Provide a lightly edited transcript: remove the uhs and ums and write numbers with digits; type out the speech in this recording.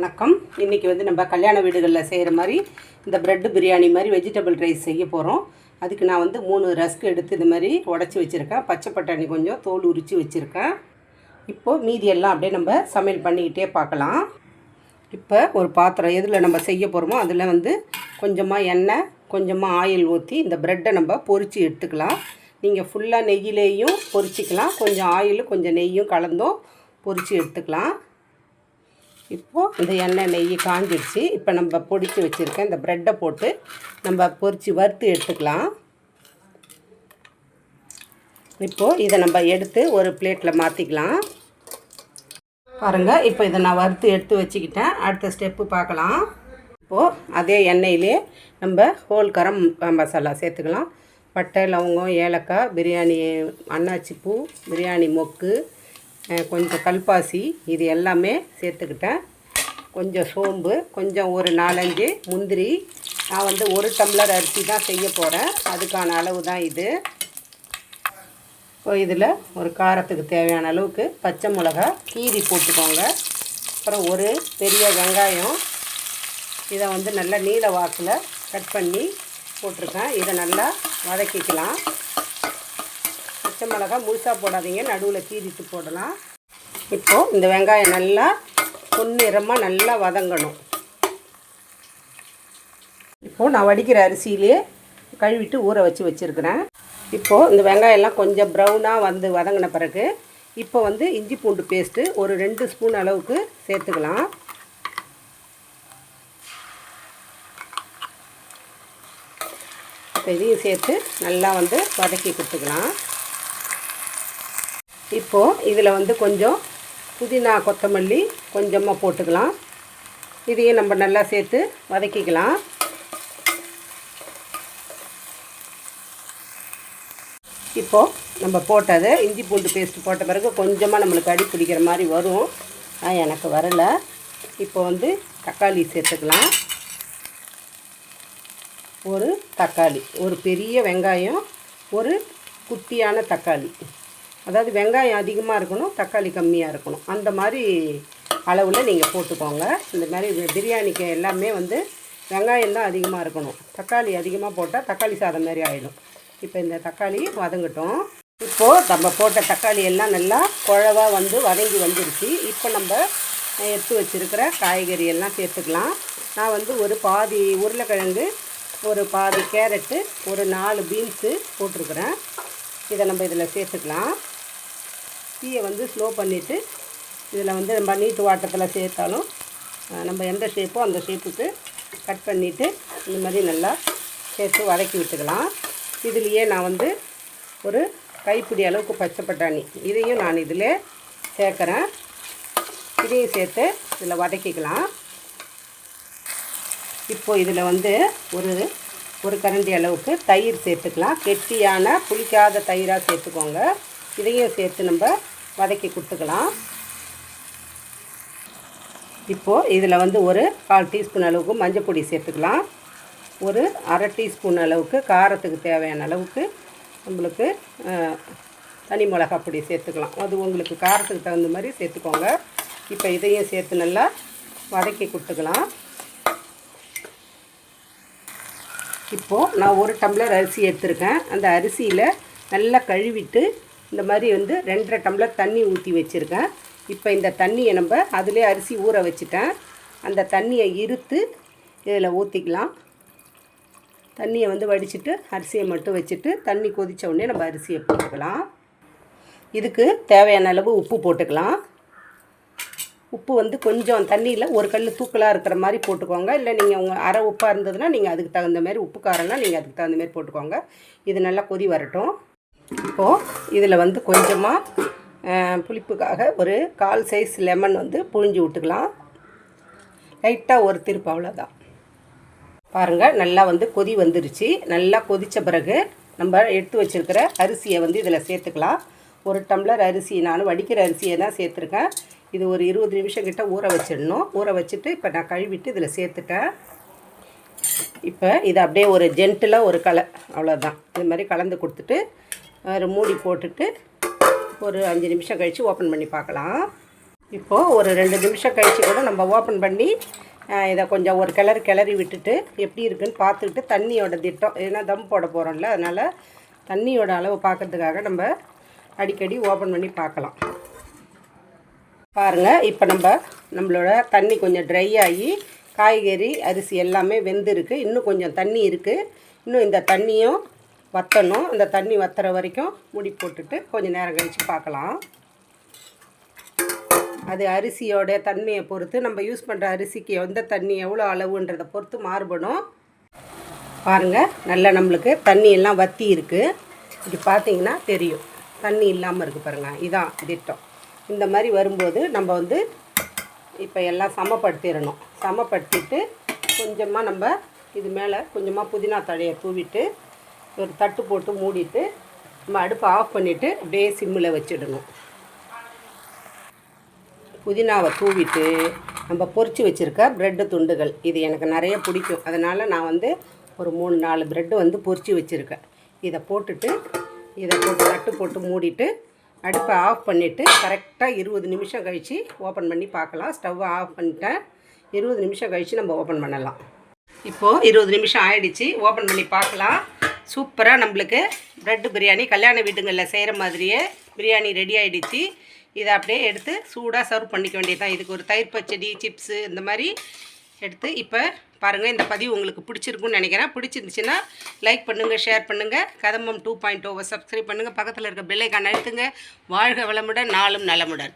வணக்கம். இன்றைக்கி வந்து நம்ம கல்யாண வீடுகளில் செய்கிற மாதிரி இந்த ப்ரெட்டு பிரியாணி மாதிரி வெஜிடபிள் ரைஸ் செய்ய போகிறோம். அதுக்கு நான் வந்து 3 ரஸ்க் எடுத்து இது மாதிரி உடச்சி வச்சுருக்கேன். பச்சை பட்டாணி கொஞ்சம் தோல் உரித்து வச்சுருக்கேன். இப்போது மீதியெல்லாம் அப்படியே நம்ம சமையல் பண்ணிக்கிட்டே பார்க்கலாம். இப்போ ஒரு பாத்திரம் எதில் நம்ம செய்ய போகிறோமோ அதில் வந்து கொஞ்சமாக எண்ணெய் கொஞ்சமாக ஆயில் ஊற்றி இந்த ப்ரெட்டை நம்ம பொரித்து எடுத்துக்கலாம். நீங்கள் ஃபுல்லாக நெய்யிலேயும் பொரிச்சிக்கலாம், கொஞ்சம் ஆயில் கொஞ்சம் நெய்யும் கலந்தும் பொரித்து எடுத்துக்கலாம். இப்போது இந்த எண்ணெய் நெய் காஞ்சிடுச்சு. இப்போ நம்ம பொடிச்சு வச்சுருக்கேன் இந்த ப்ரெட்டை போட்டு நம்ம பொரித்து வறுத்து எடுத்துக்கலாம். இப்போது இதை நம்ம எடுத்து ஒரு பிளேட்டில் மாற்றிக்கலாம். பாருங்கள், இப்போ இதை நான் வறுத்து எடுத்து வச்சுக்கிட்டேன். அடுத்த ஸ்டெப்பு பார்க்கலாம். இப்போது அதே எண்ணெயிலே நம்ம ஹோல் கரம் மசாலா சேர்த்துக்கலாம். பட்டை, லவங்கம், ஏலக்காய், பிரியாணி அன்னாச்சி பூ, பிரியாணி மொக்கு, கொஞ்சம் கல்பாசி, இது எல்லாமே சேர்த்துக்கிட்டேன். கொஞ்சம் சோம்பு, கொஞ்சம் ஒரு 4-5 முந்திரி. நான் வந்து 1 டம்ளர் அரிசி தான் செய்ய போகிறேன், அதுக்கான அளவு தான் இது. இப்போ இதில் ஒரு காரத்துக்கு தேவையான அளவுக்கு பச்சை மிளகா கீரி போட்டுக்கோங்க. அப்புறம் ஒரு பெரிய வெங்காயம், இதை வந்து நல்லா நீல வாக்கில் கட் பண்ணி போட்டிருக்கேன். இதை நல்லா வதக்கிக்கலாம். பச்சை மிளகா முழுசாக போடாதீங்க, நடுவில் கீறிட்டு போடலாம். இப்போது இந்த வெங்காயம் நல்லா பொன்னிறமாக நல்லா வதங்கணும். இப்போது நான் வடிக்கிற அரிசியிலே கழுவிட்டு ஊற வச்சுருக்கிறேன். இப்போது இந்த வெங்காயம்லாம் கொஞ்சம் ப்ரௌனாக வந்து வதங்கின பிறகு இப்போ வந்து இஞ்சி பூண்டு பேஸ்ட்டு ஒரு 2 ஸ்பூன் அளவுக்கு சேர்த்துக்கலாம். இதையும் சேர்த்து நல்லா வந்து வதக்கி கொடுத்துக்கலாம். இப்போது இதில் வந்து கொஞ்சம் புதினா கொத்தமல்லி கொஞ்சமாக போட்டுக்கலாம். இதையும் நம்ம நல்லா சேர்த்து வதக்கிக்கலாம். இப்போது நம்ம போட்டது இஞ்சி பூண்டு பேஸ்ட்டு போட்ட பிறகு கொஞ்சமாக நம்மளுக்கு அடி பிடிக்கிற மாதிரி வரும். எனக்கு வரலை. இப்போ வந்து தக்காளி சேர்த்துக்கலாம். ஒரு தக்காளி, ஒரு பெரிய வெங்காயம், ஒரு குட்டியான தக்காளி. அதாவது வெங்காயம் அதிகமாக இருக்கணும், தக்காளி கம்மியாக இருக்கணும், அந்த மாதிரி அளவில் நீங்கள் போட்டுக்கோங்க. இந்த மாதிரி பிரியாணிக்கு எல்லாமே வந்து வெங்காயம் தான் அதிகமாக இருக்கணும். தக்காளி அதிகமாக போட்டால் தக்காளி சாதம் மாதிரி ஆகிடும். இப்போ இந்த தக்காளி வதங்கட்டும். இப்போது நம்ம போட்ட தக்காளி எல்லாம் நல்லா குழவாக வந்து வதங்கி வந்துருச்சு. இப்போ நம்ம எடுத்து வச்சுருக்கிற காய்கறி எல்லாம் சேர்த்துக்கலாம். நான் வந்து ஒரு பாதி உருளைக்கிழங்கு, ஒரு பாதி கேரட்டு, ஒரு 4 பீன்ஸு போட்டிருக்கிறேன். இதை நம்ம இதில் சேர்த்துக்கலாம். தீயை வந்து ஸ்லோ பண்ணிவிட்டு இதில் வந்து நம்ம நீட்டு வாட்டத்தில் சேர்த்தாலும் நம்ம எந்த ஷேப்போ அந்த ஷேப்புக்கு கட் பண்ணிவிட்டு இந்த மாதிரி நல்லா சேர்த்து வதக்கி விட்டுக்கலாம். இதுலேயே நான் வந்து ஒரு கைப்பிடி அளவுக்கு பச்சை பட்டாணி இதையும் நான் இதில் சேர்க்குறேன். இதையும் சேர்த்து இதில் வதக்கிக்கலாம். இப்போது இதில் வந்து ஒரு கரண்டி அளவுக்கு தயிர் சேர்த்துக்கலாம். கெட்டியான புளிக்காத தயிராக சேர்த்துக்கோங்க. இதையும் சேர்த்து நம்ம வதக்கி கொடுத்துக்கலாம். இப்போது இதில் வந்து ஒரு 1/4 டீஸ்பூன் அளவுக்கு மஞ்சள் பொடி சேர்த்துக்கலாம். ஒரு 1/2 டீஸ்பூன் அளவுக்கு காரத்துக்கு தேவையான அளவுக்கு நம்மளுக்கு தனி மிளகா பொடி சேர்த்துக்கலாம். அது உங்களுக்கு காரத்துக்கு தகுந்த மாதிரி சேர்த்துக்கோங்க. இப்போ இதையும் சேர்த்து நல்லா வதக்கி கொடுத்துக்கலாம். இப்போது நான் 1 டம்ளர் அரிசி எடுத்துருக்கேன். அந்த அரிசியில் நல்லா கழுவிட்டு இந்த மாதிரி வந்து 2.5 டம்ளர் தண்ணி ஊற்றி வச்சுருக்கேன். இப்போ இந்த தண்ணியை நம்ம அதிலே அரிசி ஊற வச்சுட்டேன். அந்த தண்ணியை இருத்து இதில் ஊற்றிக்கலாம். தண்ணியை வந்து வடிச்சிட்டு அரிசியை மட்டும் வச்சுட்டு தண்ணி கொதித்த உடனே நம்ம அரிசியை போட்டுக்கலாம். இதுக்கு தேவையான அளவு உப்பு போட்டுக்கலாம். உப்பு வந்து கொஞ்சம் தண்ணியில் ஒரு கல் தூக்கலாக இருக்கிற மாதிரி போட்டுக்கோங்க. இல்லை நீங்கள் உங்கள் அரை உப்பாக இருந்ததுன்னா நீங்கள் அதுக்கு தகுந்த மாதிரி உப்பு காரம்னா நீங்கள் அதுக்கு தகுந்த மாதிரி போட்டுக்கோங்க. இது நல்லா கொதி வரட்டும். இப்போது இதில் வந்து கொஞ்சமாக புளிப்புக்காக ஒரு 1/4 சைஸ் லெமன் வந்து புழிஞ்சு விட்டுக்கலாம். லைட்டாக ஒரு திருப்பு, அவ்வளோதான். பாருங்கள், நல்லா வந்து கொதி வந்துருச்சு. நல்லா கொதித்த பிறகு நம்ம எடுத்து வச்சுருக்கிற அரிசியை வந்து இதில் சேர்த்துக்கலாம். 1 டம்ளர் அரிசி நான் வடிக்கிற அரிசியை தான் சேர்த்துருக்கேன். இது ஒரு 20 நிமிஷம் கிட்ட ஊற வச்சிடணும். ஊற வச்சுட்டு இப்போ நான் கழுவிட்டு இதில் சேர்த்துட்டேன். இப்போ இதை அப்படியே ஒரு ஜென்டிலாக ஒரு அவ்வளோதான். இது மாதிரி கலந்து கொடுத்துட்டு ஒரு மூடி போட்டுட்டு ஒரு 5 நிமிஷம் கழித்து ஓப்பன் பண்ணி பார்க்கலாம். இப்போது ஒரு 2 நிமிஷம் கழித்து கூட நம்ம ஓப்பன் பண்ணி இதை கொஞ்சம் ஒரு கிளறி விட்டுட்டு எப்படி இருக்குன்னு பார்த்துக்கிட்டு தண்ணியோட திட்டம், ஏன்னா தம் போட போகிறோம்ல, அதனால் தண்ணியோட அளவு பார்க்கறதுக்காக நம்ம அடிக்கடி ஓப்பன் பண்ணி பார்க்கலாம். பாருங்கள், இப்போ நம்மளோட தண்ணி கொஞ்சம் ட்ரை ஆகி காய்கறி அரிசி எல்லாமே வெந்திருக்கு. இன்னும் கொஞ்சம் தண்ணி இருக்குது. இன்னும் இந்த தண்ணியும் வற்றணும். இந்த தண்ணி வற்றுற வரைக்கும் மூடி போட்டுட்டு கொஞ்சம் நேரம் கழித்து பார்க்கலாம். அது அரிசியோட தன்மையை பொறுத்து, நம்ம யூஸ் பண்ணுற அரிசிக்கு எந்த தண்ணி எவ்வளோ அளவுன்றதை பொறுத்து மாறுபடும். பாருங்கள், நல்லா நம்மளுக்கு தண்ணி எல்லாம் வற்றி இருக்குது. இப்படி பார்த்திங்கன்னா தெரியும், தண்ணி இல்லாமல் இருக்குது பாருங்கள். இதான் திட்டம். இந்த மாதிரி வரும்போது நம்ம இப்போ எல்லாம் சமப்படுத்திடணும். சமப்படுத்திட்டு கொஞ்சமாக நம்ம இது மேலே கொஞ்சமாக புதினா தழையை தூவிட்டு ஒரு தட்டு போட்டு மூடிட்டு நம்ம அடுப்பை ஆஃப் பண்ணிவிட்டு அப்படியே சிம்மில் வச்சிடணும். புதினாவை தூவிட்டு நம்ம பொரித்து வச்சுருக்க ப்ரெட்டு துண்டுகள், இது எனக்கு நிறைய பிடிக்கும், அதனால் நான் ஒரு 3-4 ப்ரெட்டு பொரித்து வச்சுருக்கேன். இதை போட்டு தட்டு போட்டு மூடிட்டு அடுப்பை ஆஃப் பண்ணிவிட்டு கரெக்டாக 20 நிமிஷம் கழித்து ஓப்பன் பண்ணி பார்க்கலாம். ஸ்டவ்வை ஆஃப் பண்ணிட்டேன். 20 நிமிஷம் கழித்து நம்ம ஓப்பன் பண்ணலாம். இப்போது 20 நிமிஷம் ஆகிடுச்சு. ஓப்பன் பண்ணி பார்க்கலாம். சூப்பராக நம்மளுக்கு ப்ரெட்டு பிரியாணி கல்யாண வீட்டுங்களில் செய்கிற மாதிரியே பிரியாணி ரெடி ஆகிடுச்சு. இதை அப்படியே எடுத்து சூடாக சர்வ் பண்ணிக்க வேண்டியதுதான். இதுக்கு ஒரு தயிர் பச்சடி, சிப்ஸு இந்த மாதிரி எடுத்து இப்போ பாருங்கள். இந்த பதிவு உங்களுக்கு பிடிச்சிருக்குன்னு நினைக்கிறேன். பிடிச்சிருந்துச்சுன்னா லைக் பண்ணுங்கள், ஷேர் பண்ணுங்கள். கதம்பம் 2.0 சப்ஸ்கிரைப் பண்ணுங்கள். பக்கத்தில் இருக்க பெல் ஐகான் அழுத்துங்க. வாழ்க வளமுடன், நாளும் நலமுடன்.